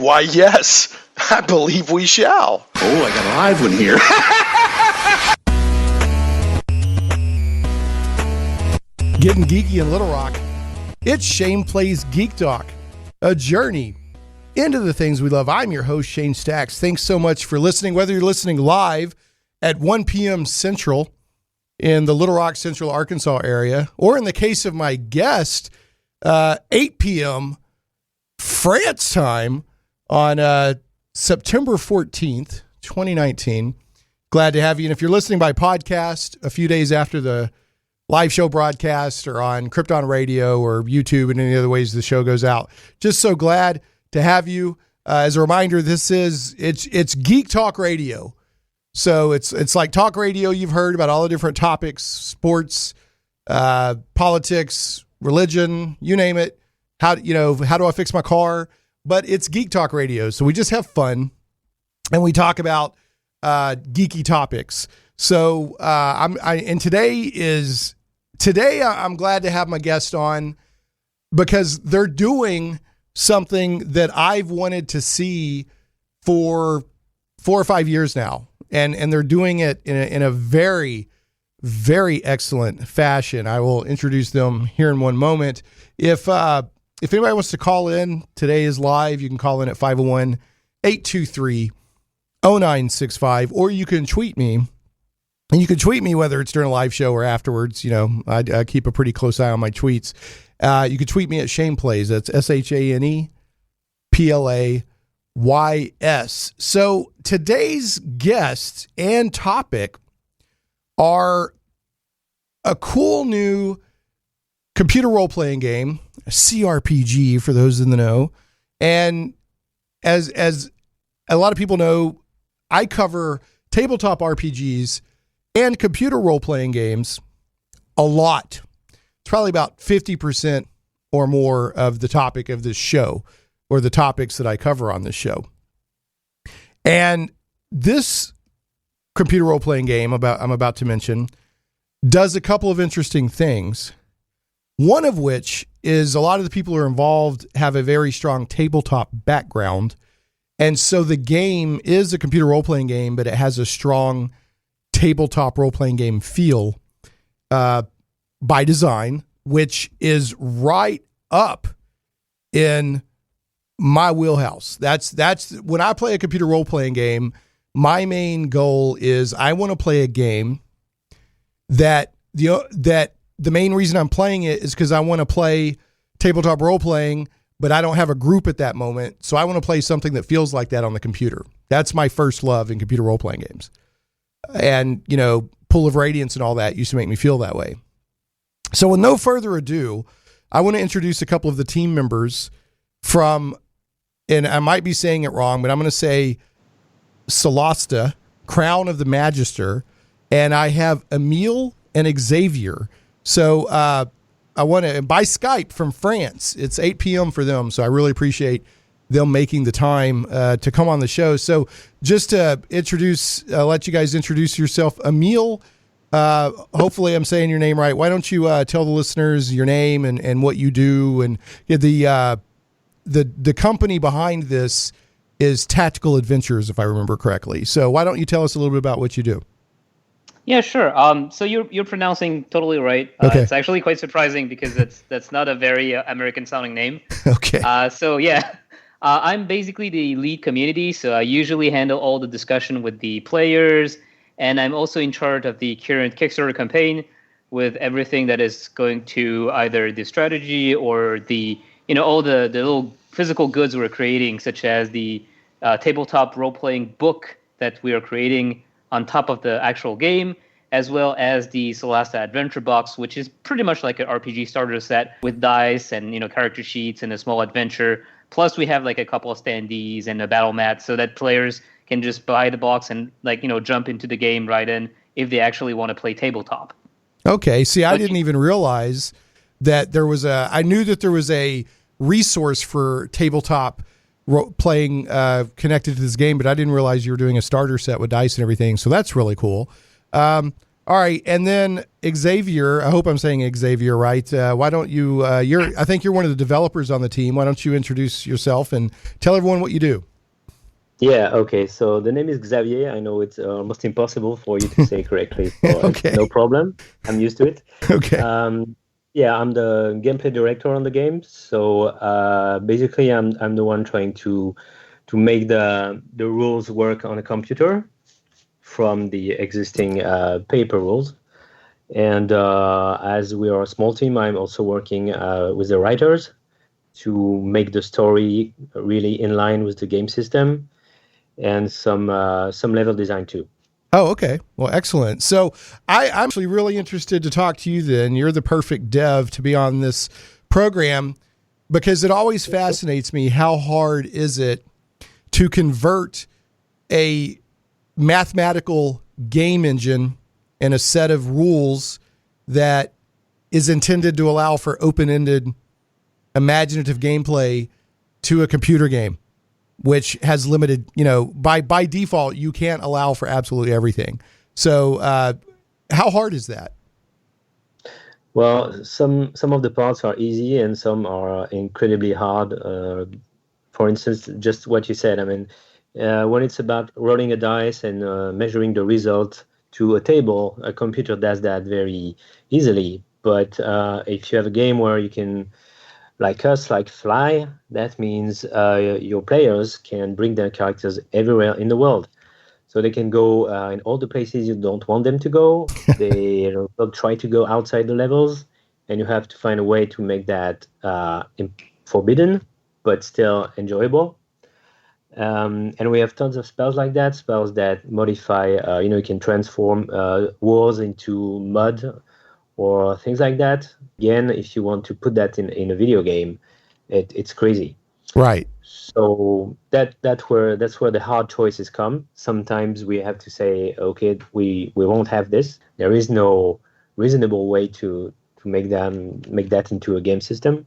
Why, yes, I believe we shall. Oh, I got a live one here. Getting geeky in Little Rock. It's Shane Plays Geek Talk, a journey into the things we love. I'm your host, Shane Stacks. Thanks so much for listening, whether you're listening live at 1 p.m. Central in the Little Rock, Central Arkansas area, or in the case of my guest, 8 p.m. France time on September 14th, 2019. Glad to have you. And if you're listening by podcast a few days after the live show broadcast or on Krypton Radio or YouTube and any other ways the show goes out, just so glad to have you. As a reminder, it's Geek Talk Radio. So it's like talk radio you've heard about all the different topics, sports, politics, religion, you name it. How do I fix my car? But it's Geek Talk Radio. So we just have fun and we talk about geeky topics. So today I'm glad to have my guest on because they're doing something that I've wanted to see for 4 or 5 years now. And they're doing it in a very, very excellent fashion. I will introduce them here in one moment. If anybody wants to call in, today is live. You can call in at 501-823-0965, or you can tweet me. And you can tweet me whether it's during a live show or afterwards. You know, I keep a pretty close eye on my tweets. You can tweet me at Shane Plays. That's ShanePlays. So today's guest and topic are a cool new computer role-playing game, a CRPG for those in the know. And as a lot of people know, I cover tabletop RPGs and computer role-playing games a lot. It's probably about 50% or more of the topic of this show, or the topics that I cover on this show. And this computer role-playing game I'm about to mention does a couple of interesting things. One of which is a lot of the people who are involved have a very strong tabletop background. And so the game is a computer role-playing game, but it has a strong tabletop role-playing game feel by design, which is right up in my wheelhouse. That's when I play a computer role-playing game, my main goal is I want to play a game that the main reason I'm playing it is because I want to play tabletop role-playing, but I don't have a group at that moment. So I want to play something that feels like that on the computer. That's my first love in computer role-playing games. And, Pool of Radiance and all that used to make me feel that way. So with no further ado, I want to introduce a couple of the team members from, and I might be saying it wrong, but I'm going to say Solasta, Crown of the Magister, and I have Emile and Xavier. So I want to, by Skype from France, it's 8 p.m. for them, so I really appreciate them making the time to come on the show. So just to let you guys introduce yourself. Emile, hopefully I'm saying your name right. Why don't you tell the listeners your name and what you do? And the company behind this is Tactical Adventures, if I remember correctly. So why don't you tell us a little bit about what you do? Yeah, sure. So you're pronouncing totally right. Okay. It's actually quite surprising because that's not a very American sounding name. Okay. I'm basically the lead community, so I usually handle all the discussion with the players, and I'm also in charge of the current Kickstarter campaign with everything that is going to either the strategy or the all the little physical goods we're creating, such as the tabletop role-playing book that we are creating on top of the actual game, as well as the Solasta Adventure Box, which is pretty much like an RPG starter set with dice and character sheets and a small adventure. Plus, we have like a couple of standees and a battle mat so that players can just buy the box and jump into the game right in if they actually want to play tabletop. Okay. See, I didn't even realize that I knew that there was a resource for tabletop playing connected to this game, but I didn't realize you were doing a starter set with dice and everything. So that's really cool. All right, and then Xavier, I hope I'm saying Xavier right. Why don't you, I think you're one of the developers on the team. Why don't you introduce yourself and tell everyone what you do? Yeah, okay. So the name is Xavier. I know it's almost impossible for you to say correctly, so Okay. no problem. I'm used to it. Okay. Yeah, I'm the gameplay director on the game. So basically, I'm the one trying to make the rules work on a computer from the existing paper rules. And as we are a small team, I'm also working with the writers to make the story really in line with the game system, and some level design too. Oh, okay. Well, excellent. So I'm actually really interested to talk to you then. You're the perfect dev to be on this program because it always fascinates me how hard is it to convert a mathematical game engine and a set of rules that is intended to allow for open-ended imaginative gameplay to a computer game, which has limited, by default, you can't allow for absolutely everything. So how hard is that? Well, some of the parts are easy and some are incredibly hard. For instance, just what you said. I mean, when it's about rolling a dice and measuring the result to a table, a computer does that very easily. But if you have a game where you can, like us, like fly, that means your players can bring their characters everywhere in the world. So they can go in all the places you don't want them to go. They'll try to go outside the levels, and you have to find a way to make that forbidden, but still enjoyable. And we have tons of spells like that, spells that modify, you can transform walls into mud or things like that. Again, if you want to put that in a video game, it's crazy. Right. So that's where the hard choices come. Sometimes we have to say, okay, we won't have this. There is no reasonable way to make that into a game system.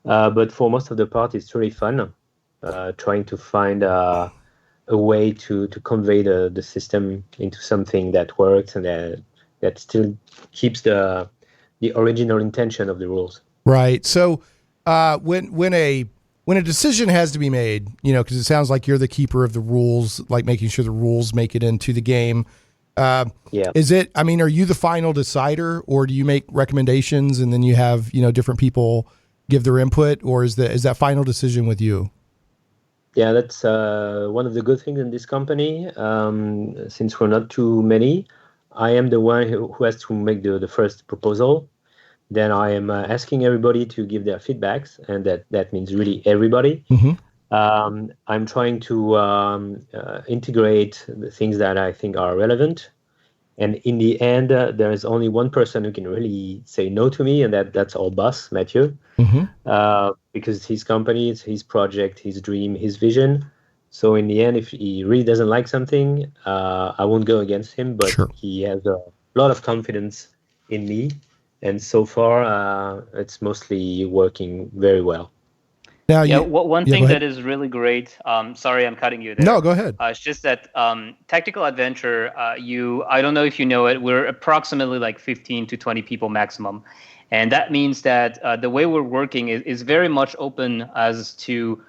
But for most of the part, it's really fun trying to find a way to convey the system into something that works and that still keeps the original intention of the rules. Right. So when a decision has to be made, because it sounds like you're the keeper of the rules, like making sure the rules make it into the game. Yeah. Are you the final decider, or do you make recommendations and then you have, different people give their input, or is that final decision with you? Yeah, that's one of the good things in this company. Since we're not too many, I am the one who has to make the first proposal. Then I am asking everybody to give their feedbacks, and that means really everybody. Mm-hmm. I'm trying to integrate the things that I think are relevant. And in the end, there is only one person who can really say no to me, and that's our boss, Mathieu. Mm-hmm. Because it's his company, it's his project, his dream, his vision. So in the end, if he really doesn't like something, I won't go against him, but Sure. He has a lot of confidence in me. And so far, it's mostly working very well. Now, one thing that is really great. Sorry, I'm cutting you there. No, go ahead. It's just that tactical adventure. I don't know if you know it. We're approximately like 15 to 20 people maximum, and that means that the way we're working is very much open as to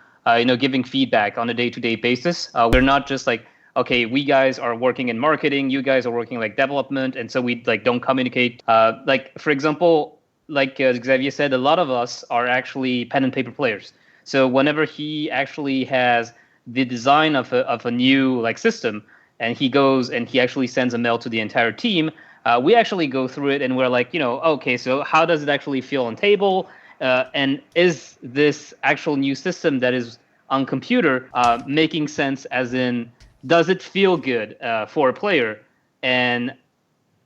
giving feedback on a day-to-day basis. We're not just like, okay, we guys are working in marketing, you guys are working like development, and so we like don't communicate. Like for example, like Xavier said, a lot of us are actually pen and paper players. So whenever he actually has the design of a new like system, and he goes and he actually sends a mail to the entire team, we actually go through it and we're like, okay, so how does it actually feel on table? And is this actual new system that is on computer making sense? As in, does it feel good for a player? And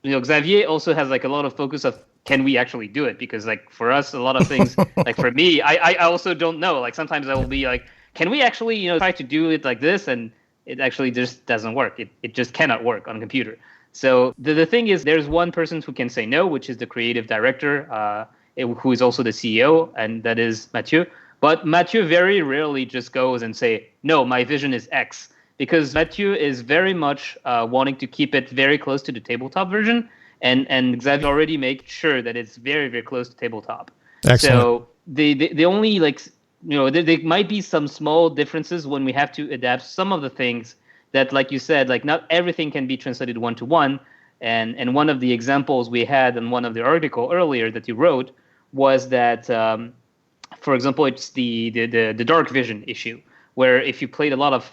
Xavier also has like a lot of focus of, can we actually do it? Because like for us, a lot of things, like for me, I also don't know. Like sometimes I will be like, can we actually, try to do it like this? And it actually just doesn't work. It just cannot work on a computer. So the thing is, there's one person who can say no, which is the creative director, who is also the CEO, and that is Mathieu. But Mathieu very rarely just goes and say, no, my vision is X. Because Mathieu is very much wanting to keep it very close to the tabletop version. and Xavier already made sure that it's very, very close to tabletop. Excellent. So the only there might be some small differences when we have to adapt some of the things that, like you said, like not everything can be translated one-to-one. And one of the examples we had in one of the article earlier that you wrote was that, for example, it's the dark vision issue, where if you played a lot of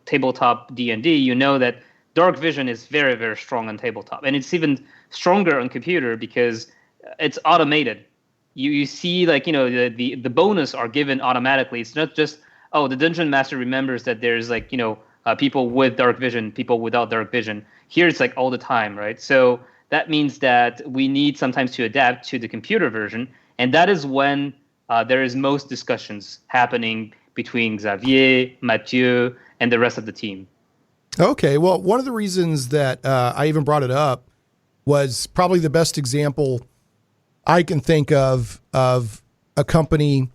tabletop D&D, you know that dark vision is very, very strong on tabletop, and it's even stronger on computer because it's automated. You see, like, the bonus are given automatically. It's not just, the dungeon master remembers that there's like people with dark vision, people without dark vision. Here it's like all the time, right? So that means that we need sometimes to adapt to the computer version, and that is when there is most discussions happening between Xavier, Mathieu, and the rest of the team. Okay, well, one of the reasons that I even brought it up was probably the best example I can think of a company,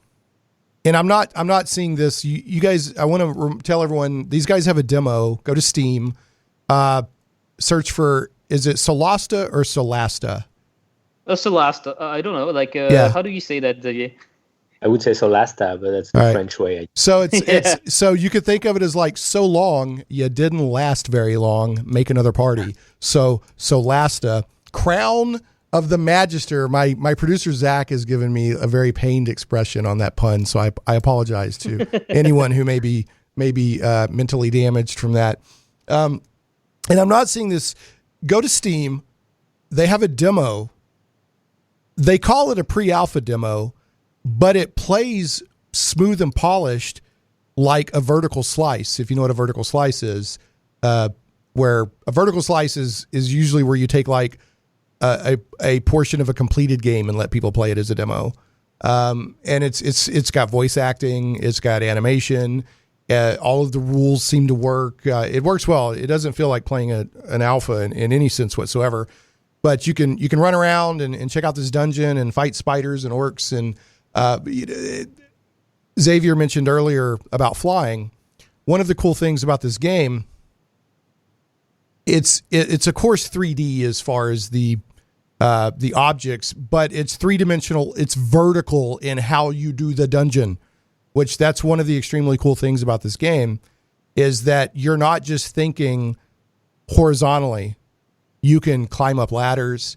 and I'm not seeing this. You guys, I want to tell everyone, these guys have a demo. Go to Steam, search for, is it Solasta or Solasta? Solasta. I don't know. Like, how do you say that, Xavier? I would say Solasta, but that's the French way. So it's so you could think of it as like, so long you didn't last very long. Make another party. So Solasta, Crown of the Magister. My producer Zach has given me a very pained expression on that pun, so I apologize to anyone who may be mentally damaged from that. And I'm not seeing this. Go to Steam. They have a demo. They call it a pre-alpha demo, but it plays smooth and polished like a vertical slice. If you know what a vertical slice is, where a vertical slice is usually where you take like a portion of a completed game and let people play it as a demo. And it's got voice acting, it's got animation, all of the rules seem to work. It works well. It doesn't feel like playing an alpha in any sense whatsoever. But you can run around and check out this dungeon and fight spiders and orcs. And Xavier mentioned earlier about flying. One of the cool things about this game, it's of course 3D as far as the objects, but it's 3-dimensional. It's vertical in how you do the dungeon, which that's one of the extremely cool things about this game, is that you're not just thinking horizontally. You can climb up ladders,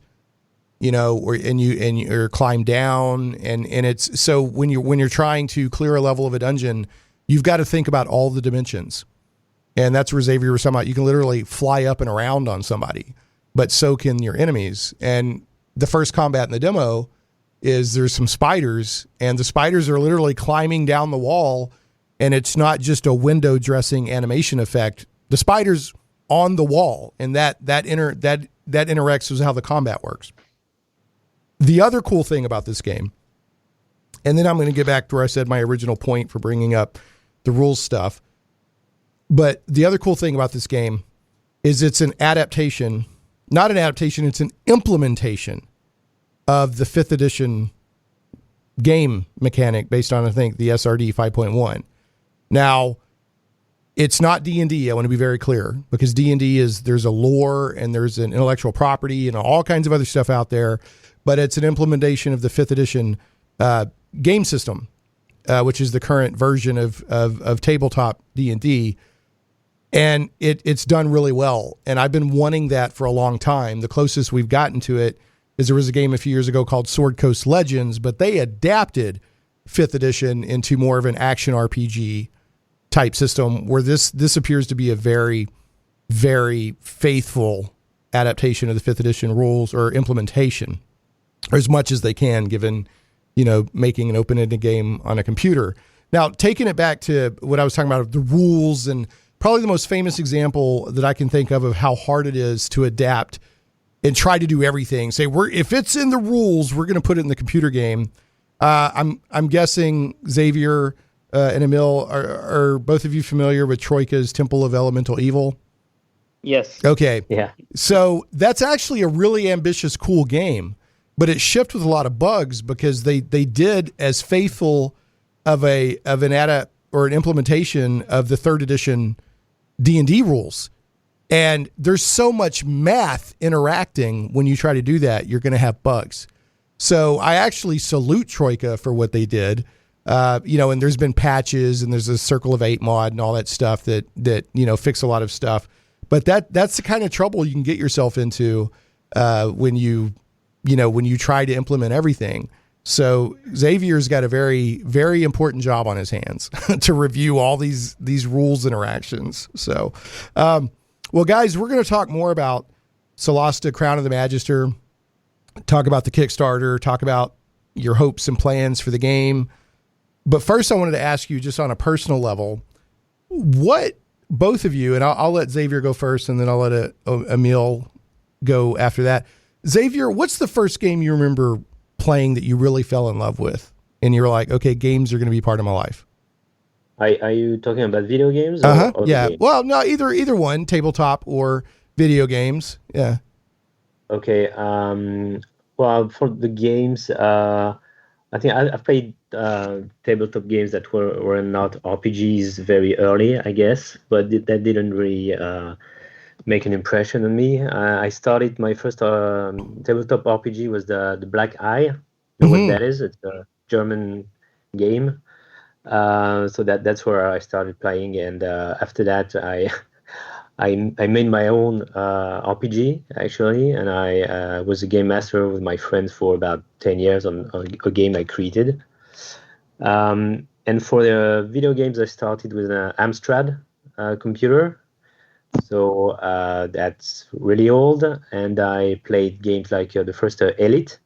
or climb down, and it's so when you're trying to clear a level of a dungeon, you've got to think about all the dimensions. And that's where Xavier was talking about. You can literally fly up and around on somebody, but so can your enemies. And the first combat in the demo is there's some spiders, and the spiders are literally climbing down the wall, and it's not just a window dressing animation effect. The spiders on the wall, and that interacts with how the combat works. The other cool thing about this game, and then I'm going to get back to where I said my original point for bringing up the rules stuff. But the other cool thing about this game is it's an adaptation, not an adaptation, it's an implementation of the 5th edition game mechanic based on, I think, the SRD 5.1. Now, it's not D&D, I want to be very clear, because D&D there's a lore and there's an intellectual property and all kinds of other stuff out there, but it's an implementation of the 5th edition game system, which is the current version of tabletop D&D. And it's done really well. And I've been wanting that for a long time. The closest we've gotten to it is there was a game a few years ago called Sword Coast Legends, but they adapted 5th edition into more of an action RPG type system, where this appears to be a very, very faithful adaptation of the 5th edition rules, or implementation, or as much as they can, given, making an open-ended game on a computer. Now, taking it back to what I was talking about, the rules, and probably the most famous example that I can think of how hard it is to adapt and try to do everything. Say, if it's in the rules, we're going to put it in the computer game. I'm guessing Xavier and Emile, are both of you familiar with Troika's Temple of Elemental Evil? Yes. Okay. Yeah. So that's actually a really ambitious, cool game, but it shipped with a lot of bugs because they did as faithful of an implementation of the 3rd edition D&D rules. And there's so much math interacting when you try to do that, you're going to have bugs. So I actually salute Troika for what they did. And there's been patches and there's a Circle of 8 mod and all that stuff that fix a lot of stuff. But that's the kind of trouble you can get yourself into when you try to implement everything. So Xavier's got a very, very important job on his hands to review all these rules interactions. So, well, guys, we're going to talk more about Solasta, Crown of the Magister, talk about the Kickstarter, talk about your hopes and plans for the game. But first, I wanted to ask you, just on a personal level, what both of you, and I'll let Xavier go first, and then I'll let Emile go after that. Xavier, what's the first game you remember playing that you really fell in love with? And you're like, okay, games are going to be part of my life. Are you talking about video games? Or yeah. games? Well, no, either one, tabletop or video games. Yeah. Okay. Well, for the games, I think I've played tabletop games that were not RPGs very early, I guess, but that didn't really make an impression on me. I started my first tabletop RPG was the Black Eye. You know what that is? It's a German game. So that's where I started playing, and after that, I made my own RPG actually, and I was a game master with my friends for about 10 years on a game I created. And for the video games, I started with an Amstrad computer, so that's really old, and I played games like the first Elite,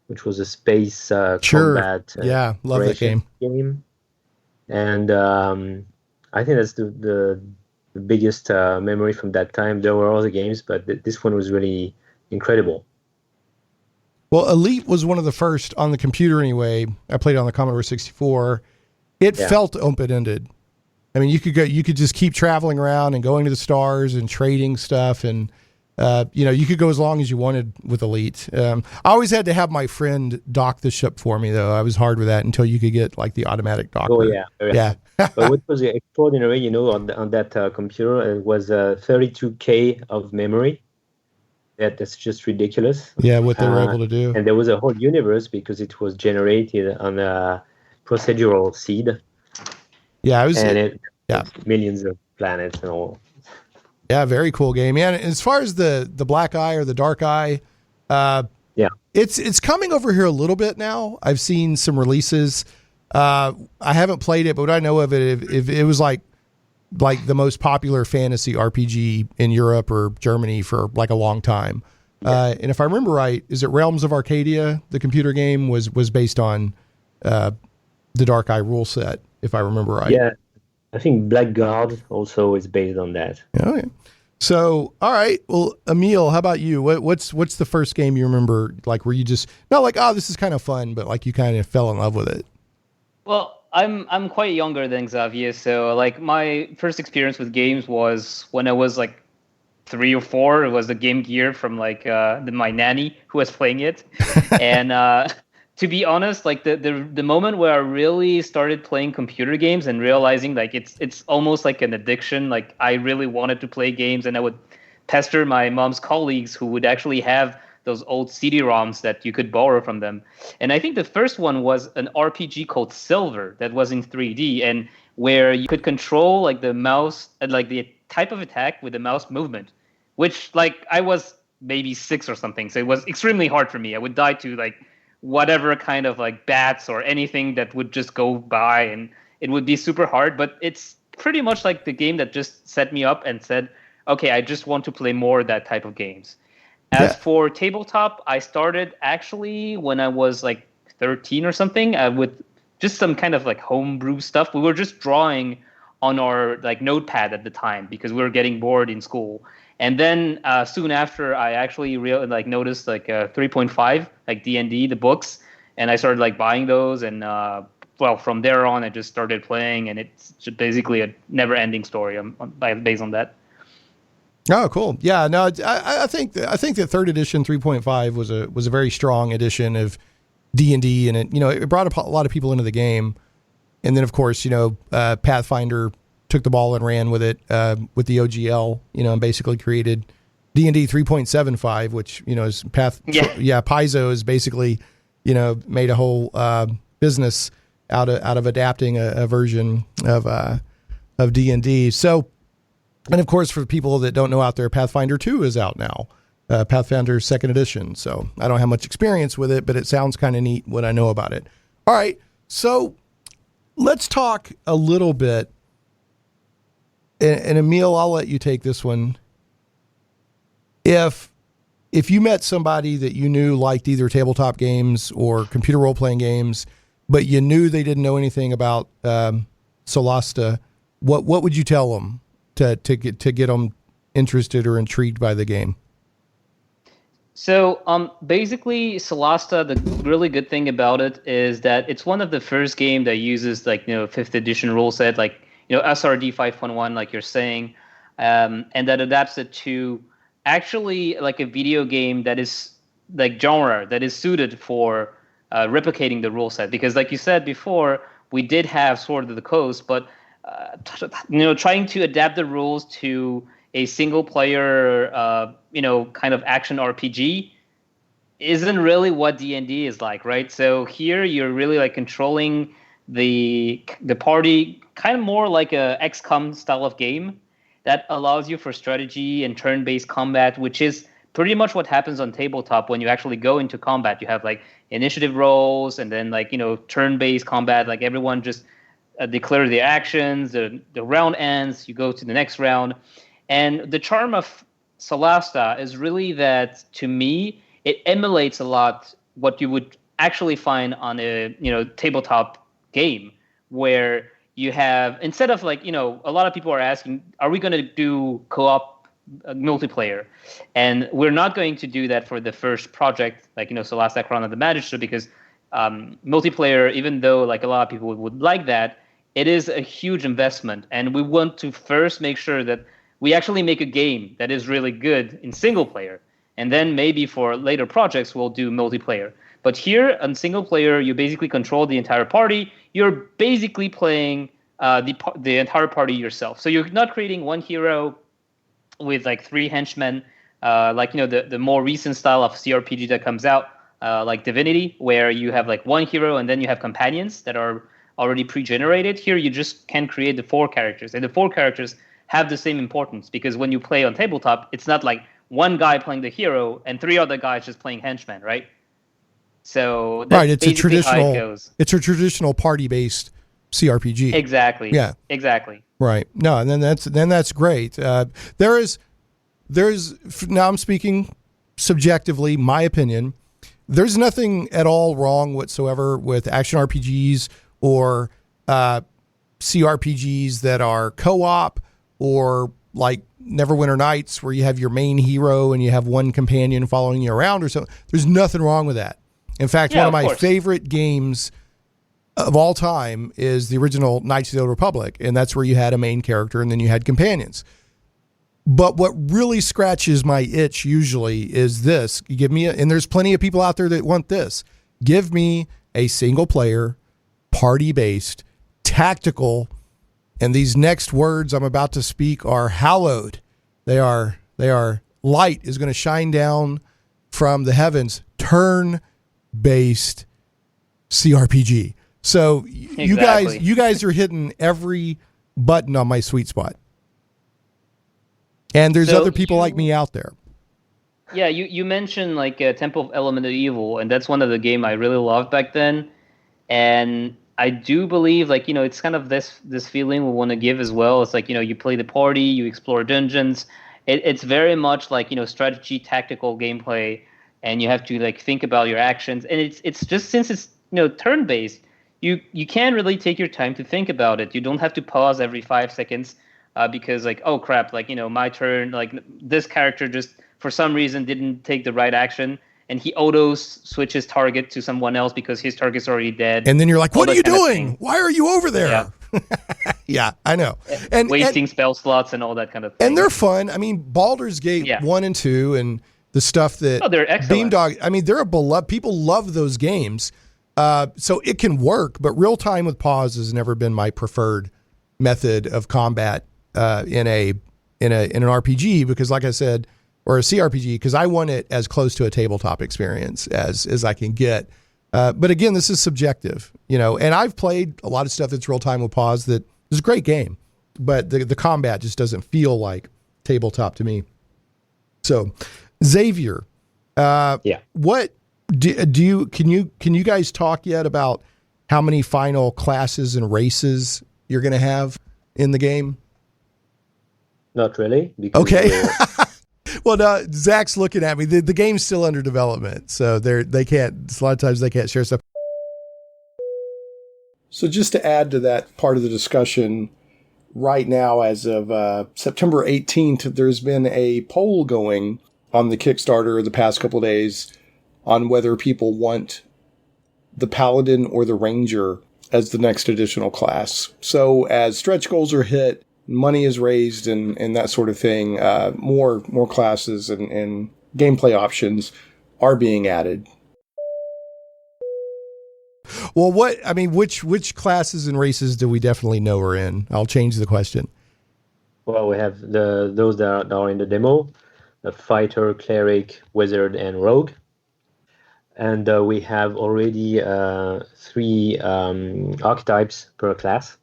which was a space combat. Yeah, love that game. And I think that's the biggest memory from that time. There were other games, but this one was really incredible. Well, Elite was one of the first on the computer anyway. I played it on the Commodore 64. It felt open-ended. I mean, you could just keep traveling around and going to the stars and trading stuff, and you could go as long as you wanted with Elite. I always had to have my friend dock the ship for me, though. I was hard with that until you could get like the automatic docker. Oh yeah. But what was extraordinary, on that computer, it was 32K of memory. That's just ridiculous. Yeah, what they were able to do. And there was a whole universe because it was generated on a procedural seed. Yeah, millions of planets and all. Yeah, very cool game. Yeah, and as far as the Black Eye or the Dark Eye, it's coming over here a little bit now. I've seen some releases. I haven't played it, but what I know of it, if it was like the most popular fantasy RPG in Europe or Germany for like a long time. And if I remember right, is it Realms of Arcadia? The computer game was based on the Dark Eye rule set, if I remember right. Yeah, I think Blackguard also is based on that. Okay. So, all right. Well, Emile, how about you? What's the first game you remember, like, where you just, not like, oh, this is kind of fun, but like you kind of fell in love with it? Well, I'm quite younger than Xavier, so like my first experience with games was when I was like 3 or 4. It was the Game Gear from like my nanny who was playing it, and to be honest, like the moment where I really started playing computer games and realizing like it's almost like an addiction. Like I really wanted to play games, and I would pester my mom's colleagues who would actually have those old CD-ROMs that you could borrow from them. And I think the first one was an RPG called Silver that was in 3D, and where you could control like the mouse and like the type of attack with the mouse movement, which like I was maybe 6 or something. So it was extremely hard for me. I would die to like whatever kind of like bats or anything that would just go by, and it would be super hard. But it's pretty much like the game that just set me up and said, okay, I just want to play more of that type of games. As for tabletop, I started actually when I was like 13 or something with just some kind of like homebrew stuff. We were just drawing on our like notepad at the time because we were getting bored in school. And then soon after, I actually noticed like 3.5, like D&D, the books, and I started like buying those. And from there on, I just started playing, and it's just basically a never-ending story based on that. Oh, cool. Yeah, no, I think that 3rd edition 3.5 was a very strong edition of D&D, and it brought a lot of people into the game. And then of course, Pathfinder took the ball and ran with it with the OGL, and basically created D&D 3.75, which is Paizo is basically made a whole business out of adapting a version of D&D. So, and of course, for people that don't know out there, Pathfinder 2 is out now. Pathfinder 2nd edition. So I don't have much experience with it, but it sounds kind of neat what I know about it. All right. So let's talk a little bit. And Emile, I'll let you take this one. If you met somebody that you knew liked either tabletop games or computer role-playing games, but you knew they didn't know anything about Solasta, what would you tell them to get them interested or intrigued by the game? So basically, Solasta, the really good thing about it is that it's one of the first game that uses 5th edition rule set, SRD 5.1, like you're saying, and that adapts it to actually like a video game that is genre that is suited for replicating the rule set. Because like you said before, we did have Sword of the Coast, but trying to adapt the rules to a single player, kind of action RPG isn't really what D&D is like, right? So here you're really controlling the party, kind of more like a XCOM style of game that allows you for strategy and turn-based combat, which is pretty much what happens on tabletop when you actually go into combat. You have initiative rolls and then turn-based combat, everyone just declare their actions, the round ends, you go to the next round. And the charm of Solasta is really that, to me, it emulates a lot what you would actually find on a tabletop game, where you have, instead of a lot of people are asking, are we going to do co-op multiplayer? And we're not going to do that for the first project, Solasta Crown of the Magister, because multiplayer, even though a lot of people would like that, it is a huge investment, and we want to first make sure that we actually make a game that is really good in single player. And then maybe for later projects, we'll do multiplayer. But here on single player, you basically control the entire party. You're basically playing the entire party yourself. So you're not creating one hero with 3 henchmen, the more recent style of CRPG that comes out, like Divinity, where you have one hero and then you have companions that are already pre-generated. Here you just can create the 4 characters. And the 4 characters have the same importance, because when you play on tabletop, it's not one guy playing the hero and 3 other guys just playing henchmen, right? So that's right, it's a traditional party-based CRPG. Exactly. Yeah. Exactly. Right. No, and then that's great. There's now I'm speaking subjectively, my opinion. There's nothing at all wrong whatsoever with action RPGs or CRPGs that are co-op, or Neverwinter Nights, where you have your main hero and you have one companion following you around or something. There's nothing wrong with that. In fact, one of my favorite games of all time is the original Knights of the Old Republic, and that's where you had a main character and then you had companions. But what really scratches my itch usually is this. You give me and there's plenty of people out there that want this. Give me a single player, party-based, tactical. And these next words I'm about to speak are hallowed. They are light is going to shine down from the heavens. Turn-based CRPG. So Exactly. you guys are hitting every button on my sweet spot. And there's other people like me out there. Yeah, you mentioned Temple of Element of Evil, and that's one of the game I really loved back then. And I do believe it's kind of this feeling we want to give as well. It's you play the party, you explore dungeons. It's very much strategy, tactical gameplay, and you have to think about your actions. And it's just, since it's turn based, you can really take your time to think about it. You don't have to pause every 5 seconds because oh crap, my turn, this character just for some reason didn't take the right action, and he switches target to someone else because his target's already dead. And then you're like, what are you doing? Why are you over there? Yeah, yeah, I know. And wasting spell slots and all that kind of thing. And they're fun. I mean, Baldur's Gate 1 and 2 and the stuff that they're excellent. Beamdog, they're a beloved, people love those games. So it can work, but real time with pause has never been my preferred method of combat in an RPG, because like I said, or a CRPG, because I want it as close to a tabletop experience as I can get. But again, this is subjective, and I've played a lot of stuff that's real time with pause that is a great game, but the combat just doesn't feel like tabletop to me. So, Xavier, what do you can you guys talk yet about how many final classes and races you're going to have in the game? Not really. Okay. Well, no, Zach's looking at me. The game's still under development, so they can't. A lot of times they can't share stuff. So just to add to that part of the discussion, right now, as of September 18th, there's been a poll going on the Kickstarter the past couple of days on whether people want the Paladin or the Ranger as the next additional class. So as stretch goals are hit, money is raised and that sort of thing, more classes and gameplay options are being added. Well, which classes and races do we definitely know are in? I'll change the question. Well, we have those that are in the demo: the fighter, cleric, wizard, and rogue. And we have already 3 archetypes per class.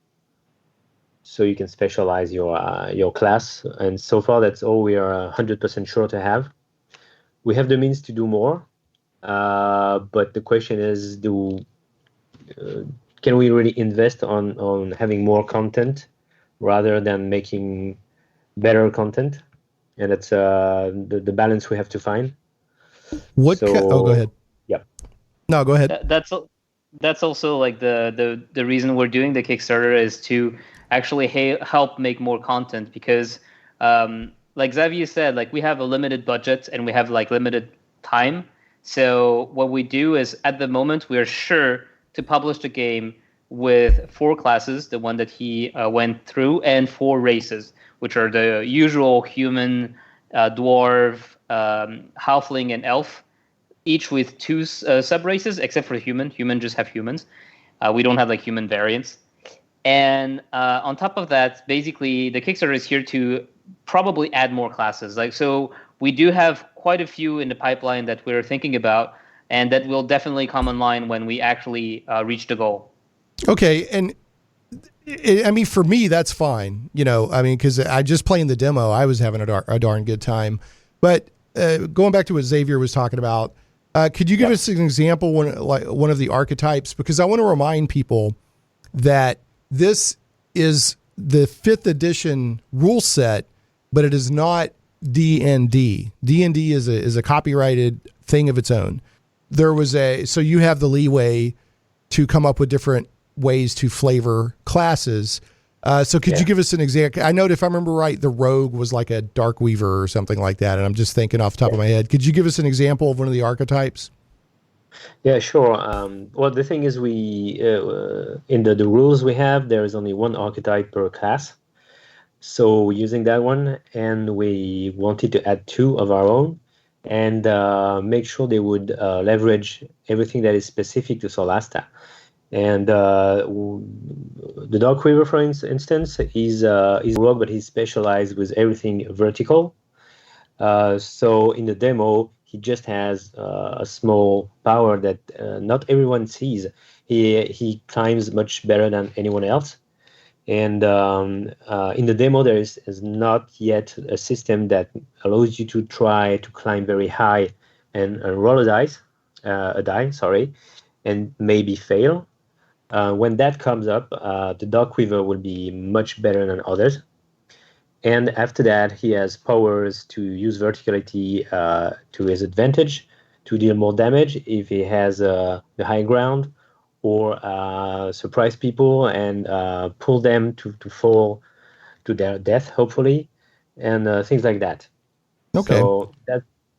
So you can specialize your class. And so far, that's all we are 100% sure to have. We have the means to do more. But the question is, can we really invest on having more content rather than making better content? And that's the balance we have to find. Go ahead. Yeah. No, go ahead. That's also like the reason we're doing the Kickstarter is to actually help make more content, because like Xavier said, like we have a limited budget and we have like limited time. So what we do is, at the moment, we're sure to publish the game with 4 classes, the one that he went through, and 4 races, which are the usual human, dwarf, halfling, and elf, each with 2 sub-races, except for human. Human just have humans. We don't have like human variants. And on top of that, basically, the Kickstarter is here to probably add more classes. So we do have quite a few in the pipeline that we're thinking about, and that will definitely come online when we actually reach the goal. Okay, and for me, that's fine. Because I just playing the demo, I was having a darn good time. But going back to what Xavier was talking about, could you give us an example, one of the archetypes? Because I want to remind people that this is the 5th edition rule set, but it is not D&D. D&D is a copyrighted thing of its own. So you have the leeway to come up with different ways to flavor classes. So could you give us an example? I know, if I remember right, the rogue was like a dark weaver or something like that, and I'm just thinking off the top of my head. Could you give us an example of one of the archetypes? Yeah, sure. Well, the thing is, we in the rules we have, there is only 1 archetype per class. So we're using that one, and we wanted to add 2 of our own and make sure they would leverage everything that is specific to Solasta. And the Dark Weaver, for instance, he's a rogue, but he's specialized with everything vertical. So in the demo, he just has a small power that not everyone sees. He climbs much better than anyone else. And in the demo, there is not yet a system that allows you to try to climb very high and roll a die, and maybe fail. When that comes up, the Dark Weaver will be much better than others. And after that, he has powers to use verticality to his advantage, to deal more damage if he has the high ground, or surprise people and pull them to fall to their death, hopefully, and things like that. Okay. So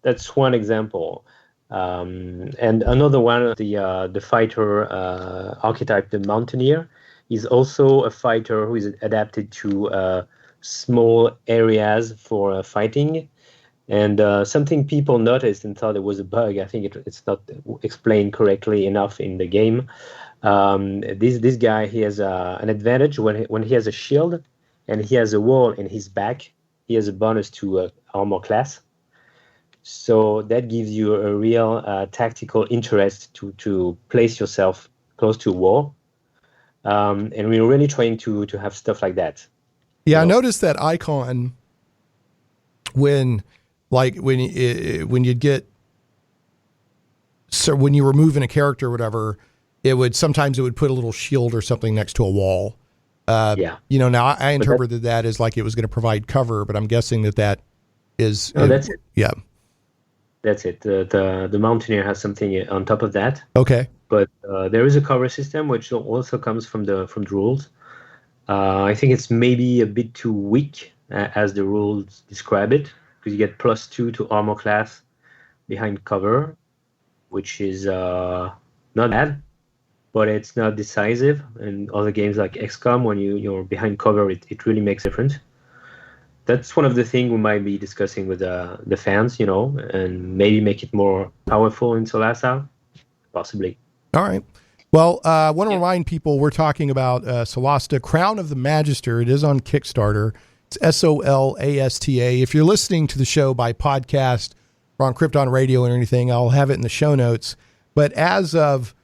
that's one example. And another one, the fighter archetype, the Mountaineer, is also a fighter who is adapted to small areas for fighting. And something people noticed and thought it was a bug, I think it's not explained correctly enough in the game. This guy, he has an advantage when he has a shield and he has a wall in his back. He has a bonus to armor class. So that gives you a real tactical interest to place yourself close to a wall. And we're really trying to have stuff like that. Yeah, I noticed that icon when you get, so when you were moving a character or whatever, it would put a little shield or something next to a wall. Yeah. Now I interpreted that as like it was going to provide cover, but I'm guessing that is. No, that's it. Yeah. That's it. The Mountaineer has something on top of that. Okay. But there is a cover system which also comes from the rules. I think it's maybe a bit too weak as the rules describe it, because you get +2 to armor class behind cover, which is not bad, but it's not decisive. In other games like XCOM, when you're behind cover, it really makes a difference. That's one of the things we might be discussing with the fans, and maybe make it more powerful in Solasta, possibly. All right. Well, I want to remind people we're talking about Solasta, Crown of the Magister. It is on Kickstarter. It's Solasta. If you're listening to the show by podcast or on Krypton Radio or anything, I'll have it in the show notes. But as of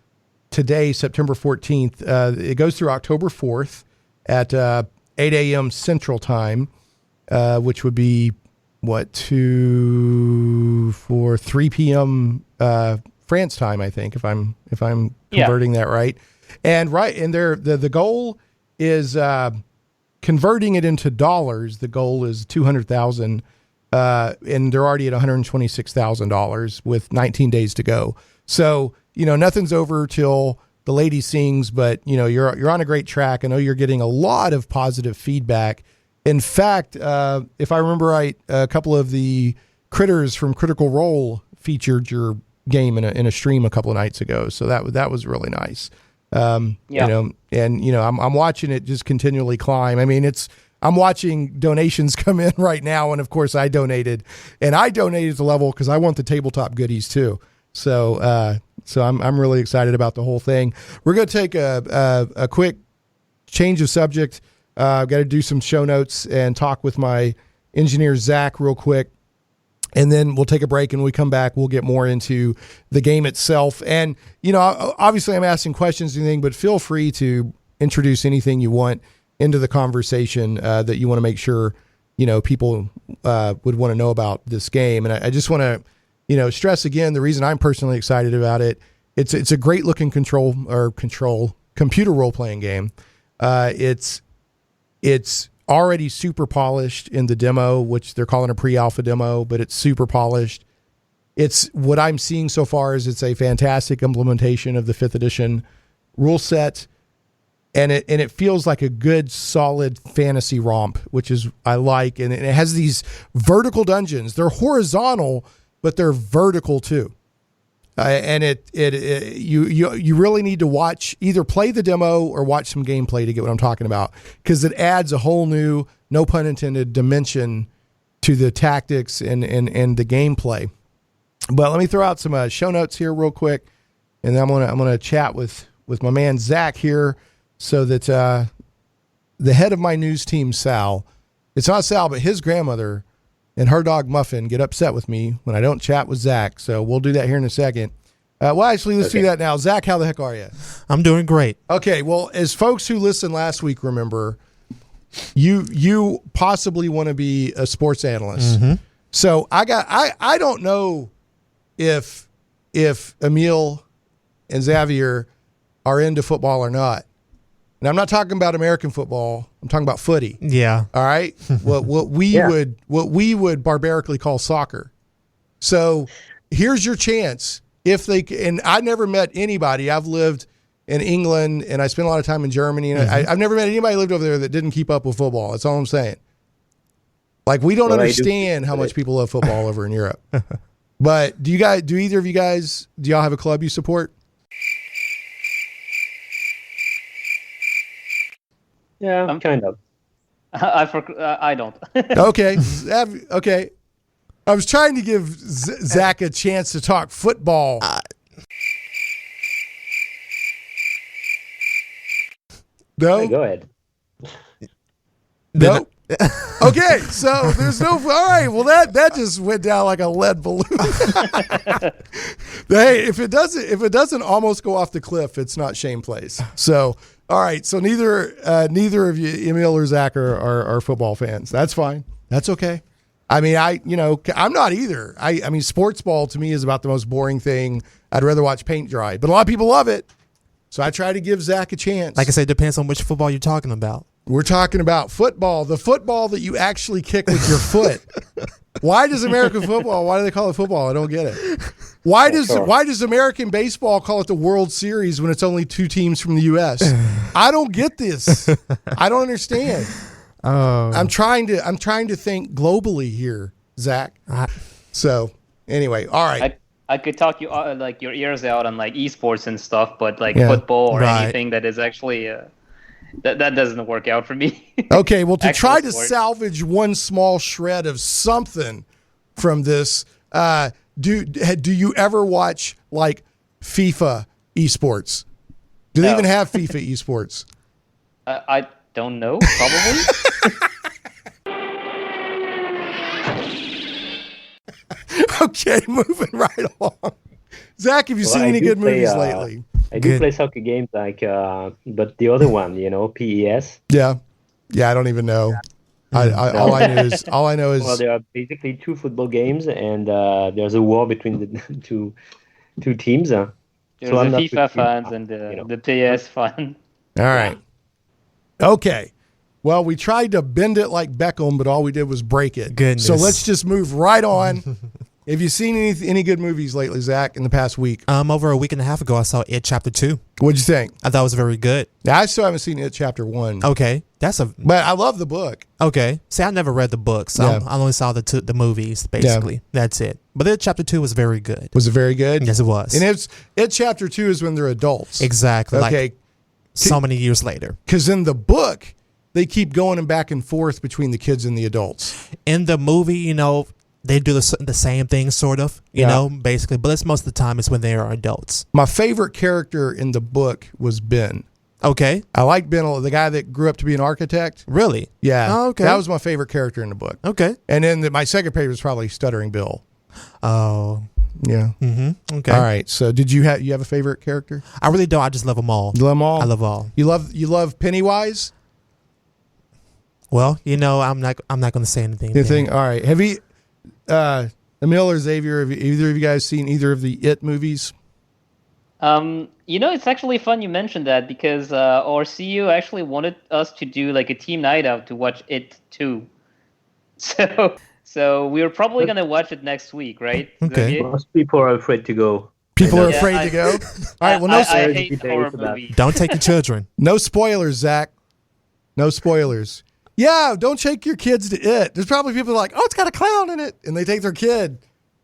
today, September 14th, it goes through October 4th at 8 a.m. Central Time, which would be, 3 p.m. France time, I think, if I'm converting that right. And the goal is converting it into dollars. The goal is 200,000, and they're already at $126,000 with 19 days to go. So nothing's over till the lady sings, but you're on a great track. I know you're getting a lot of positive feedback. In fact, if I remember right, a couple of the critters from Critical Role featured your game in a stream a couple of nights ago, so that was really nice. I'm watching it just continually climb. I mean, I'm watching donations come in right now, and of course I donated the level because I want the tabletop goodies too. So I'm really excited about the whole thing. We're going to take a quick change of subject. I've got to do some show notes and talk with my engineer Zach real quick. And then we'll take a break, and when we come back, we'll get more into the game itself. And, obviously I'm asking questions and anything, but feel free to introduce anything you want into the conversation that you want to make sure, people would want to know about this game. And I just want to, stress again, the reason I'm personally excited about it, it's a great looking computer role-playing game. It's already super polished in the demo, which they're calling a pre-alpha demo, but it's super polished. It's what I'm seeing so far is it's a fantastic implementation of the 5th edition rule set. And it feels like a good, solid fantasy romp, which is I like. And it has these vertical dungeons. They're horizontal, but they're vertical too. And you really need to either play the demo or watch some gameplay to get what I'm talking about, because it adds a whole new, no pun intended, dimension to the tactics and the gameplay. But let me throw out some show notes here real quick, and then I'm gonna chat with my man Zach here, so that the head of my news team, Sal, it's not Sal, but his grandmother and her dog Muffin get upset with me when I don't chat with Zach. So we'll do that here in a second. Let's do that now. Zach, how the heck are you? I'm doing great. Okay. Well, as folks who listened last week remember, you possibly want to be a sports analyst. Mm-hmm. So I don't know if Emile and Xavier are into football or not. And I'm not talking about American football. I'm talking about footy. Yeah. All right. What we would barbarically call soccer. So here's your chance. And I never met anybody. I've lived in England and I spent a lot of time in Germany, and I've never met anybody who lived over there that didn't keep up with football. That's all I'm saying. Like, we don't understand how much people love football over in Europe. But do either of you guys, do y'all have a club you support? Yeah, kind of. I don't. Okay. Okay. I was trying to give Zach a chance to talk football. No. Go ahead. No. Okay, so there's no. All right, well that just went down like a lead balloon. Hey, if it doesn't almost go off the cliff, it's not Shane Plays. So all right, so neither of you, Emile or Zach, are football fans. That's fine. That's okay. I mean, I'm not either. I mean, sports ball to me is about the most boring thing. I'd rather watch paint dry, but a lot of people love it. So I try to give Zach a chance. Like I said, it depends on which football you're talking about. We're talking about football, the football that you actually kick with your foot. Why does American football, why do they call it football? I don't get it. Why does American baseball call it the World Series when it's only 2 teams from the U.S.? I don't get this. I don't understand. I'm trying to think globally here, Zach. So anyway, all right. I could talk you like your ears out on like esports and stuff, but like football or anything that is actually that doesn't work out for me. Okay, well, to try to salvage one small shred of something from this, do you ever watch like FIFA esports? Do they even have FIFA esports? I don't know. Probably. Okay, moving right along. Zach, have you seen any good movies lately? I do play soccer games, like, but the other one, PES. Yeah, I don't even know. All I know is. Well, there are basically 2 football games, and there's a war between the two teams. There's the FIFA fans and the PS fan. All right. Okay. Well, we tried to bend it like Beckham, but all we did was break it. Goodness. So let's just move right on. Have you seen any good movies lately, Zach, in the past week? Over a week and a half ago, I saw It Chapter 2. What'd you think? I thought it was very good. Yeah, I still haven't seen It Chapter 1. Okay. But I love the book. Okay. See, I never read the book, so I only saw the movies, basically. Yeah. That's it. But It Chapter 2 was very good. Was it very good? Yes, it was. And It Chapter 2 is when they're adults. Exactly. Okay. Like so many years later. Because in the book, they keep going back and forth between the kids and the adults. In the movie, they do the same thing, sort of, basically. But it's most of the time it's when they are adults. My favorite character in the book was Ben. Okay. I like Ben, the guy that grew up to be an architect. Really? Yeah. Oh, okay. That was my favorite character in the book. Okay. And then my second favorite was probably Stuttering Bill. Oh. Yeah. Mm-hmm. Okay. All right. So did you have a favorite character? I really don't. I just love them all. You love them all? I love all. You love Pennywise? Well, I'm not going to say anything. All right. Have you, Emile or Xavier, have either of you guys seen either of the It movies? It's actually fun you mentioned that because our CEO actually wanted us to do like a team night out to watch It too. So we're probably going to watch it next week, right? Okay. Most people are afraid to go. People are afraid to go? All right. Well, I hate horror movies. Don't take your children. No spoilers, Zach. No spoilers. Yeah, don't take your kids to It. There's probably people like, oh, it's got a clown in it. And they take their kid.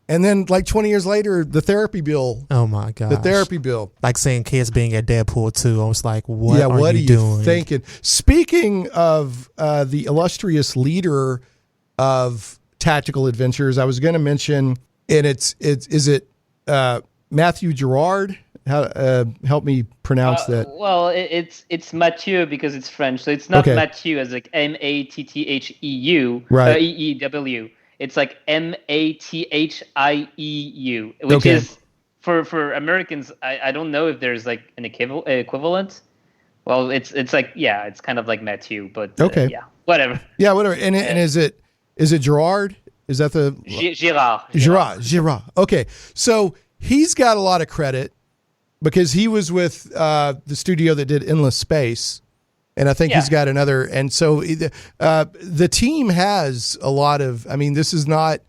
And then like 20 years later, the therapy bill. Oh, my God. The therapy bill. Like seeing kids being at Deadpool 2. I was like, what are you doing? Thinking? Speaking of the illustrious leader of Tactical Adventures, I was going to mention, and is it Matthew Gerard? Help me pronounce that. Well, it's Mathieu because it's French, so it's not Mathieu as like Matthieu, right? EEW. It's like Mathieu, which is for Americans. I don't know if there's like an equivalent. Well, it's like it's kind of like Mathieu, but whatever. Yeah, whatever. And is it Gerard? Is that the Girard? Okay, so he's got a lot of credit. Because he was with the studio that did Endless Space, and I think he's got another. And so the team has a lot of. I mean, this is not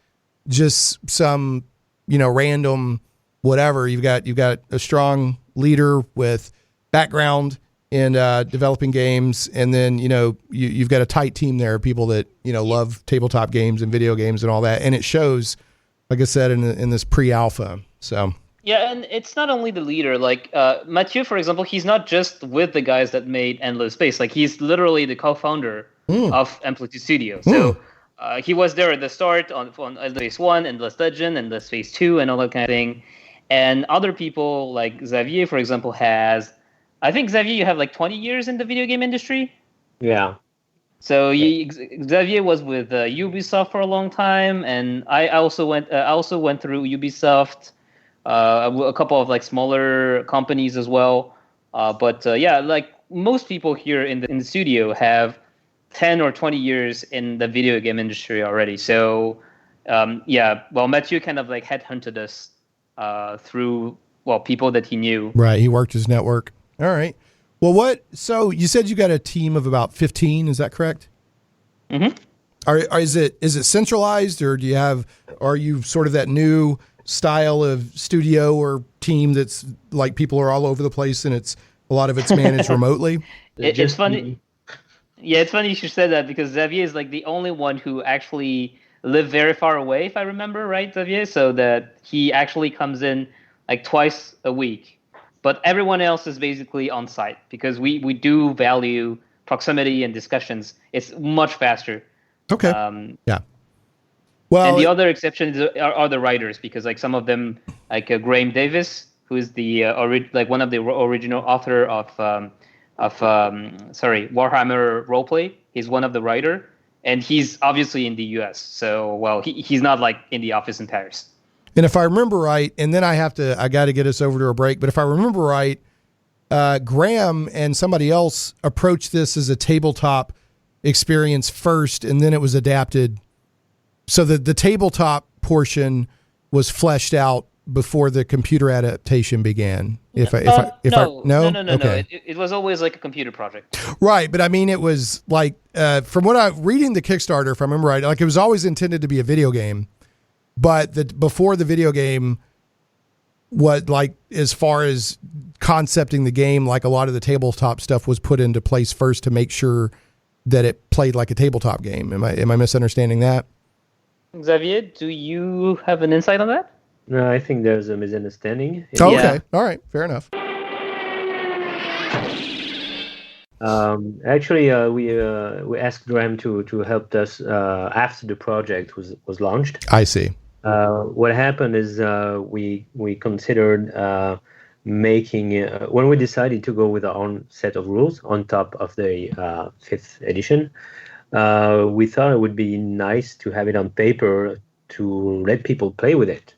just some random whatever. You've got a strong leader with background in developing games, and then you've got a tight team there, people that love tabletop games and video games and all that, and it shows, like I said, in this pre-alpha. So. Yeah, and it's not only the leader. Like Mathieu, for example, he's not just with the guys that made Endless Space. Like he's literally the co-founder of Amplitude Studio. So he was there at the start on Endless Space 1, Endless Legend, Endless Space 2, and all that kind of thing. And other people like Xavier, for example, has I think, Xavier, you have like 20 years in the video game industry. Yeah. So Xavier was with Ubisoft for a long time, and I also went through Ubisoft, a couple of like smaller companies as well. But yeah, like most people here in the studio have 10 or 20 years in the video game industry already. So yeah, well, Mathieu kind of like headhunted us through people that he knew. Right, he worked his network. All right. Well, so you said you got a team of about 15, is that correct? Mm-hmm. Is it centralized, or are you sort of that new style of studio or team that's like people are all over the place and a lot of it's managed remotely? It's funny. Yeah, it's funny you should say that, because Xavier is like the only one who actually lived very far away, if I remember right, Xavier, so that he actually comes in like twice a week. But everyone else is basically on site, because we do value proximity and discussions. It's much faster. Okay. Yeah. Well, and the other exceptions are the writers, because like some of them, like Graham Davis, who is the one of the original author of Warhammer Roleplay. He's one of the writer, and he's obviously in the U.S. So he's not like in the office in Paris. And if I remember right, and then I got to get us over to a break, but if I remember right, Graham and somebody else approached this as a tabletop experience first, and then it was adapted. So the tabletop portion was fleshed out before the computer adaptation began. No. Okay. It was always like a computer project. Right, but I mean, it was like from what I'm reading the Kickstarter, if I remember right, like it was always intended to be a video game. But before the video game, as far as concepting the game, like a lot of the tabletop stuff was put into place first to make sure that it played like a tabletop game. Am I misunderstanding that? Xavier, do you have an insight on that? No, I think there's a misunderstanding. Oh, okay. All right. Fair enough. Actually, we asked Graham to help us after the project was launched. I see. What happened is we considered making when we decided to go with our own set of rules on top of the 5th edition. We thought it would be nice to have it on paper to let people play with it.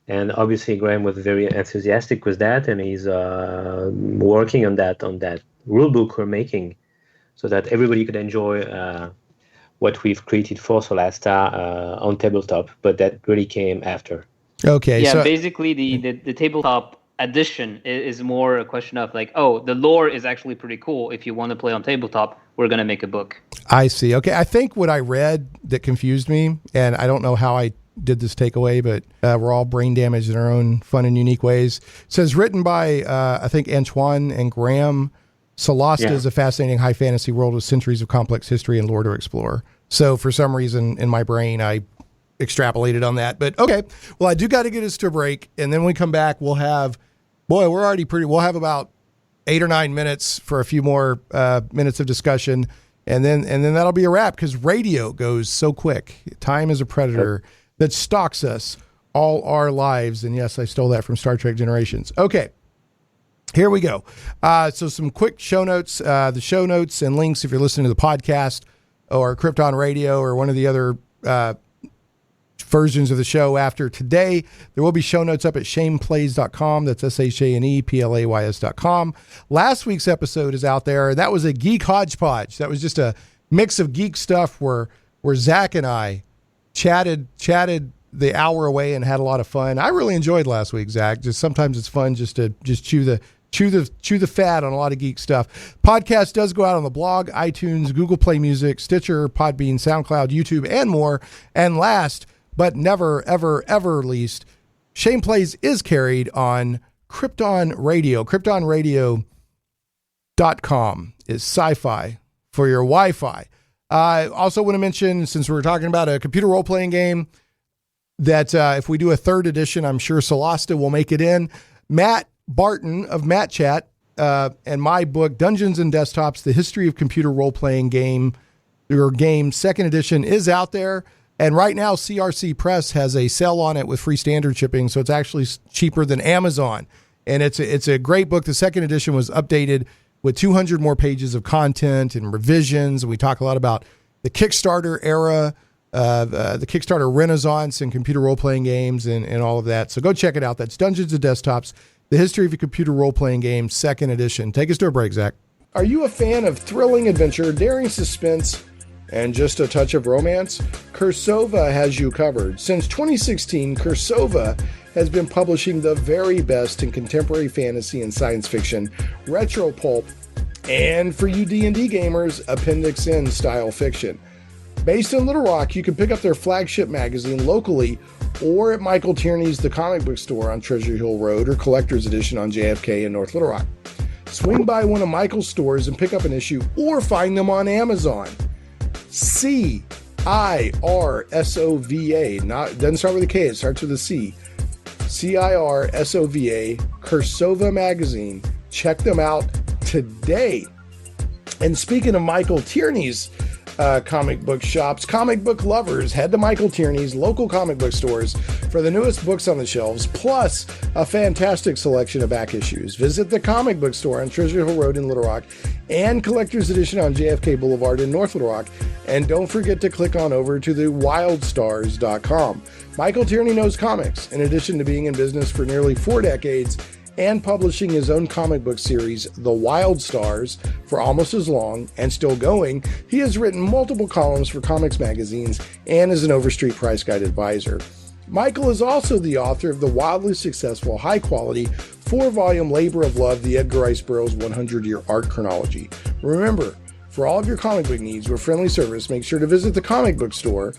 And obviously, Graham was very enthusiastic with that, and he's working on that rule book we're making, so that everybody could enjoy what we've created for Solasta on tabletop. But that really came after. Okay. Yeah, so basically the tabletop edition is more a question of like, the lore is actually pretty cool. If you want to play on tabletop, we're going to make a book. I see. Okay. I think what I read that confused me, and I don't know how I did this takeaway, but we're all brain damaged in our own fun and unique ways. It says written by, I think, Antoine and Graham. Solasta is a fascinating high fantasy world with centuries of complex history and lore to explore. So for some reason in my brain, I extrapolated on that. But okay, well, I do got to get us to a break. And then when we come back, we'll have about 8 or 9 minutes for a few more minutes of discussion. And then that'll be a wrap, because radio goes so quick. Time is a predator that stalks us all our lives. And yes, I stole that from Star Trek Generations. Okay. Here we go. So some quick show notes. The show notes and links, if you're listening to the podcast or Krypton Radio or one of the other versions of the show after today, there will be show notes up at shaneplays.com. That's ShanePlays.com. Last week's episode is out there. That was a geek hodgepodge. That was just a mix of geek stuff where Zach and I chatted the hour away and had a lot of fun. I really enjoyed last week, Zach. Just sometimes it's fun just to chew the fat on a lot of geek stuff. Podcast does go out on the blog, iTunes, Google Play Music, Stitcher, Podbean, SoundCloud, YouTube, and more. And last but never, ever, ever least, Shane Plays is carried on Krypton Radio. KryptonRadio.com is sci-fi for your Wi-Fi. I also want to mention, since we're talking about a computer role-playing game, that if we do a 3rd edition, I'm sure Solasta will make it in. Matt Barton of Matt Chat and my book, Dungeons and Desktops, The History of Computer Role-Playing Game, 2nd edition, is out there. And right now, CRC Press has a sale on it with free standard shipping, so it's actually cheaper than Amazon. And it's a great book. The second edition was updated with 200 more pages of content and revisions. And we talk a lot about the Kickstarter era, the Kickstarter renaissance in computer role-playing games and all of that. So go check it out. That's Dungeons & Desktops, The History of a Computer Role-Playing Game, second edition. Take us to a break, Zach. Are you a fan of thrilling adventure, daring suspense, and just a touch of romance? Cursova has you covered. Since 2016, Cursova has been publishing the very best in contemporary fantasy and science fiction, retro pulp, and for you D&D gamers, Appendix N style fiction. Based in Little Rock, you can pick up their flagship magazine locally or at Michael Tierney's The Comic Book Store on Treasure Hill Road or Collector's Edition on JFK in North Little Rock. Swing by one of Michael's stores and pick up an issue or find them on Amazon. CIRSOVA, doesn't start with a K, it starts with a C. CIRSOVA, Cursova Magazine. Check them out today. And speaking of Michael Tierney's comic book shops, comic book lovers, head to Michael Tierney's local comic book stores for the newest books on the shelves, plus a fantastic selection of back issues. Visit the Comic Book Store on Treasure Hill Road in Little Rock and Collector's Edition on JFK Boulevard in North Little Rock. And don't forget to click on over to the wildstars.com. Michael Tierney knows comics. In addition to being in business for nearly 4 decades and publishing his own comic book series, The Wild Stars, for almost as long and still going, he has written multiple columns for comics magazines and is an Overstreet Price Guide advisor. Michael is also the author of the wildly successful, high-quality, 4-volume labor of love, the Edgar Rice Burroughs 100-Year Art Chronology. Remember, for all of your comic book needs with friendly service, make sure to visit the Comic Book Store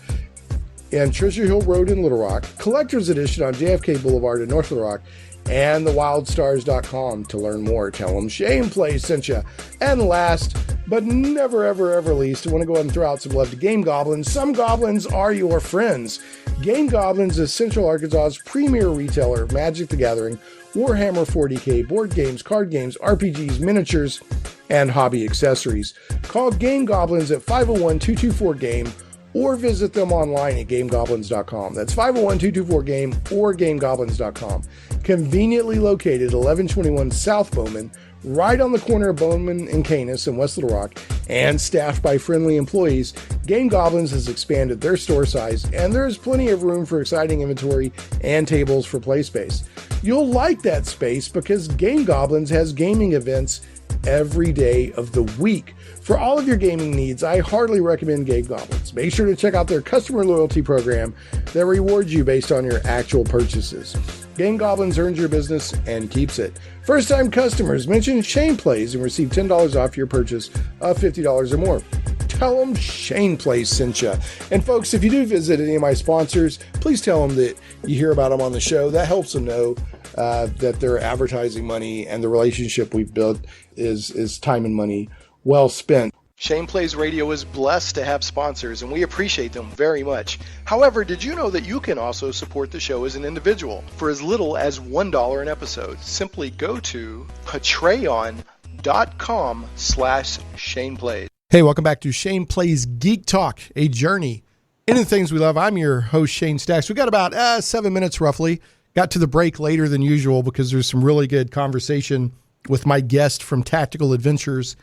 and Treasure Hill Road in Little Rock, Collector's Edition on JFK Boulevard in North Little Rock, and thewildstars.com to learn more. Tell them Shane Plays sent you. And last, but never, ever, ever least, I want to go ahead and throw out some love to Game Goblins. Some goblins are your friends. Game Goblins is Central Arkansas's premier retailer of Magic the Gathering, Warhammer 40K, board games, card games, RPGs, miniatures, and hobby accessories. Call Game Goblins at 501-224-GAME or visit them online at gamegoblins.com. That's 501-224-GAME or gamegoblins.com. Conveniently located 1121 South Bowman, right on the corner of Bowman and Canis in West Little Rock, and staffed by friendly employees, Game Goblins has expanded their store size, and there's plenty of room for exciting inventory and tables for play space. You'll like that space because Game Goblins has gaming events every day of the week. For all of your gaming needs, I heartily recommend Game Goblins. Make sure to check out their customer loyalty program that rewards you based on your actual purchases. Game Goblins earns your business and keeps it. First-time customers, mention Shane Plays and receive $10 off your purchase of $50 or more. Tell them Shane Plays sent you. And folks, if you do visit any of my sponsors, please tell them that you hear about them on the show. That helps them know that their advertising money and the relationship we've built is time and money well spent. Shane Plays Radio is blessed to have sponsors, and we appreciate them very much. However, did you know that you can also support the show as an individual for as little as $1 an episode? Simply go to patreon.com/Shane Plays. Hey, welcome back to Shane Plays Geek Talk, a journey into the things we love. I'm your host, Shane Stacks. We got about 7 minutes roughly. Got to the break later than usual because there's some really good conversation with my guest from Tactical Adventures,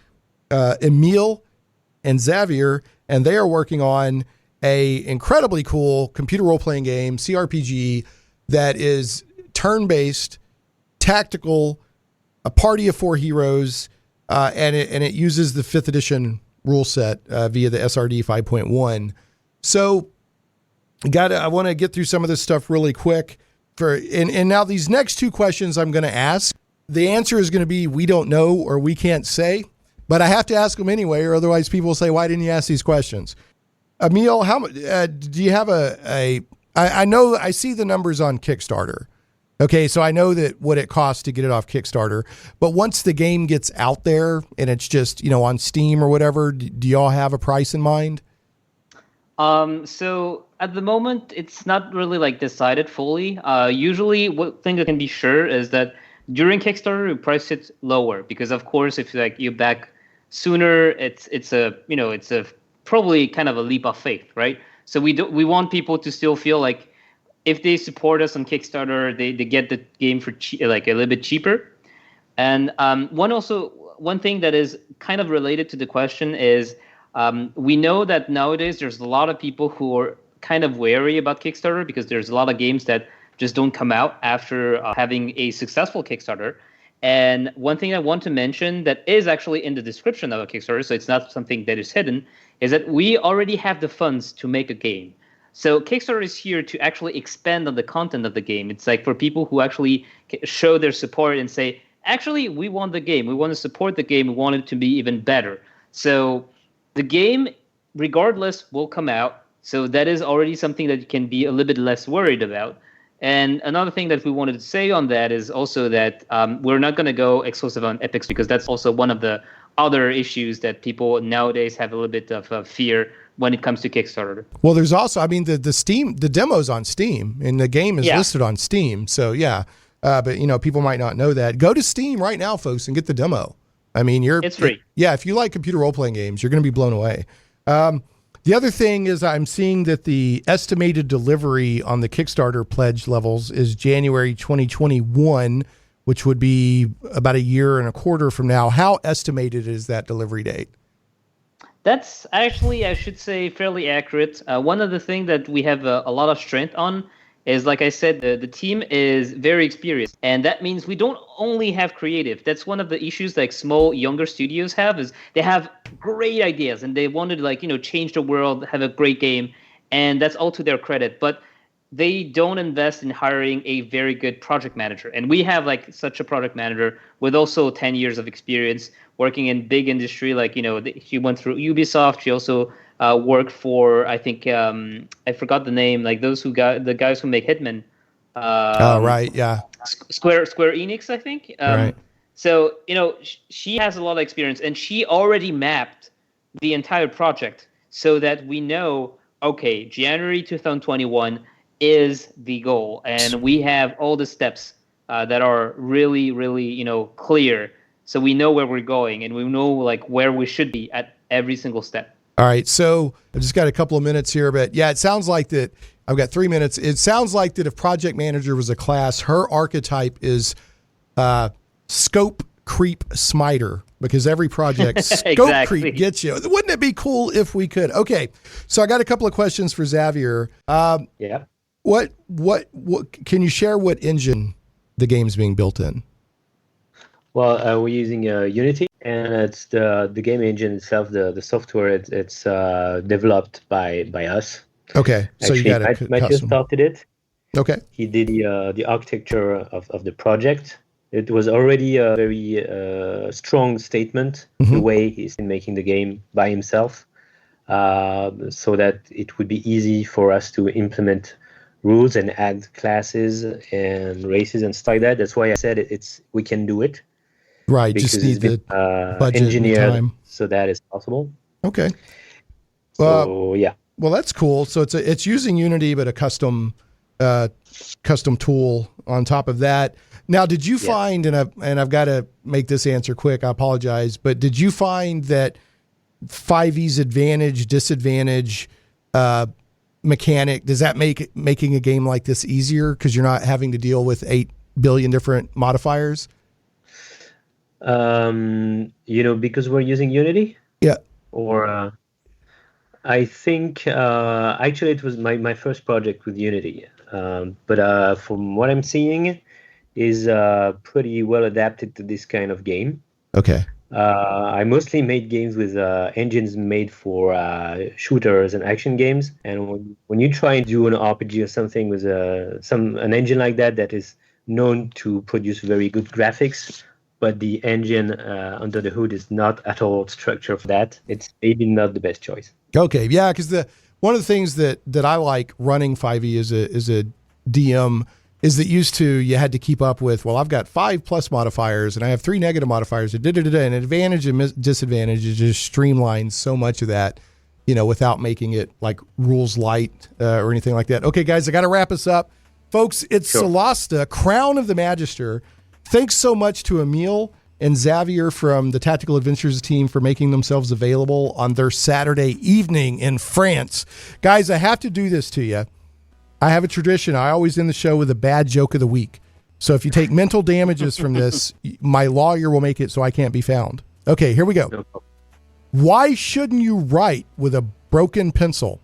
Emile and Xavier, and they are working on a incredibly cool computer role-playing game, CRPG, that is turn-based, tactical, a party of 4 heroes, and it uses the 5th edition rule set via the SRD 5.1. So I want to get through some of this stuff really quick. And now these next 2 questions I'm going to ask, the answer is going to be we don't know or we can't say. But I have to ask them anyway, or otherwise people will say, why didn't you ask these questions? Emile, how much do you have I know I see the numbers on Kickstarter. Okay, so I know that what it costs to get it off Kickstarter. But once the game gets out there and it's just, on Steam or whatever, do y'all have a price in mind? So at the moment, it's not really decided fully. Usually one thing that can be sure is that during Kickstarter, we price it lower because, of course, if you back sooner, it's a probably kind of a leap of faith, right? So we want people to still feel like if they support us on Kickstarter, they get the game for like a little bit cheaper. And one thing that is kind of related to the question is we know that nowadays there's a lot of people who are kind of wary about Kickstarter because there's a lot of games that just don't come out after having a successful Kickstarter. And one thing I want to mention that is actually in the description of a Kickstarter, so it's not something that is hidden, is that we already have the funds to make a game. So Kickstarter is here to actually expand on the content of the game. It's like for people who actually show their support and say, actually, we want the game. We want to support the game. We want it to be even better. So the game, regardless, will come out. So that is already something that you can be a little bit less worried about. And another thing that we wanted to say on that is also that we're not going to go exclusive on Epic because that's also one of the other issues that people nowadays have a little bit of fear when it comes to Kickstarter. Well, there's also, I mean, the demo's on Steam and the game is listed on Steam. So yeah, but you know, people might not know that. Go to Steam right now, folks, and get the demo. I mean, it's free. Yeah, if you like computer role-playing games, you're going to be blown away. The other thing is I'm seeing that the estimated delivery on the Kickstarter pledge levels is January 2021, which would be about 1.25 years from now. How estimated is that delivery date? That's actually, I should say, fairly accurate. One of the things that we have a lot of strength on is, like I said, the team is very experienced. And that means we don't only have creative. That's one of the issues like small, younger studios have is they have great ideas and they wanted to, like, you know, change the world, have a great game. And that's all to their credit. But they don't invest in hiring a very good project manager. And we have like such a project manager with also 10 years of experience working in big industry. Like, you know, she went through Ubisoft. She also worked for, I think, I forgot the name, like the guys who make Hitman. Right, yeah. Square Enix, I think. Right. So, you know, she has a lot of experience and she already mapped the entire project so that we know, okay, January 2021 is the goal. And we have all the steps that are really, really, you know, clear. So we know where we're going and we know like where we should be at every single step. All right. So I've just got a couple of minutes here, but yeah, it sounds like that. I've got 3 minutes. It sounds like that if project manager was a class, her archetype is scope creep smiter, because every project scope creep gets you. Wouldn't it be cool if we could? Okay. So I got a couple of questions for Xavier. Yeah. What can you share what engine the game's being built in? Well, we're using Unity, and it's the game engine itself, the software. It's developed by us. Okay, so actually, you got it. Matt just started it. Okay, he did the architecture of the project. It was already a very strong statement, the way he's been making the game by himself, so that it would be easy for us to implement rules and add classes and races and stuff like that. That's why I said we can do it. Right, just need the budget engineered and time, so that is possible. Okay. So yeah. Well, that's cool. So it's using Unity, but a custom tool on top of that. Now, did you find, and I've got to make this answer quick, I apologize, but did you find that 5e's advantage, disadvantage mechanic, does that make making a game like this easier because you're not having to deal with 8 billion different modifiers? Because we're using Unity? Yeah. Or I think actually it was my first project with Unity. But from what I'm seeing is pretty well adapted to this kind of game. Okay. I mostly made games with engines made for shooters and action games. And when you try and do an RPG or something with an engine like that is known to produce very good graphics, but the engine under the hood is not at all structured for that, it's maybe not the best choice. Okay, yeah, because one of the things that I like running 5e as a DM is that you had to keep up with, well, I've got 5 plus modifiers and I have 3 negative modifiers, and advantage and disadvantage is just streamlines so much of that, without making it like rules light or anything like that. Okay, guys, I got to wrap us up. Folks, it's Solasta, Crown of the Magister. Thanks so much to Emile and Xavier from the Tactical Adventures team for making themselves available on their Saturday evening in France. Guys, I have to do this to you. I have a tradition. I always end the show with a bad joke of the week. So if you take mental damages from this, my lawyer will make it so I can't be found. Okay, here we go. No problem. Why shouldn't you write with a broken pencil?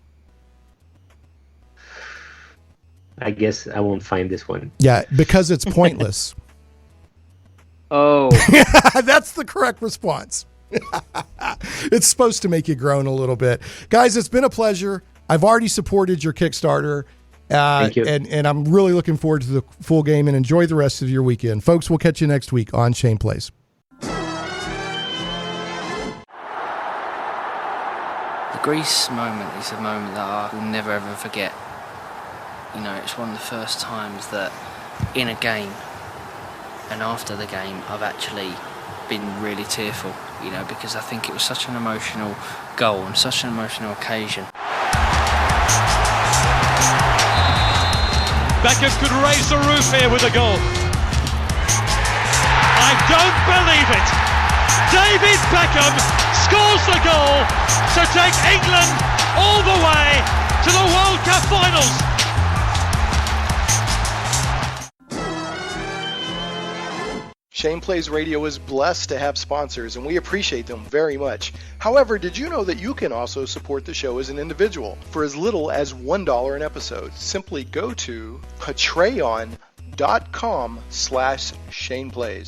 I guess I won't find this one. Yeah, because it's pointless. Oh, That's the correct response. It's supposed to make you groan a little bit. Guys, it's been a pleasure. I've already supported your Kickstarter. Thank you. And I'm really looking forward to the full game, and enjoy the rest of your weekend. Folks, we'll catch you next week on Shane Plays. The Greece moment is a moment that I will never ever forget. You know, it's one of the first times that in a game and after the game I've actually been really tearful, you know, because I think it was such an emotional goal and such an emotional occasion. Beckham could raise the roof here with a goal. I don't believe it. David Beckham scores the goal to take England all the way to the World Cup finals. Shane Plays Radio is blessed to have sponsors, and we appreciate them very much. However, did you know that you can also support the show as an individual for as little as $1 an episode? Simply go to patreon.com/ShanePlays.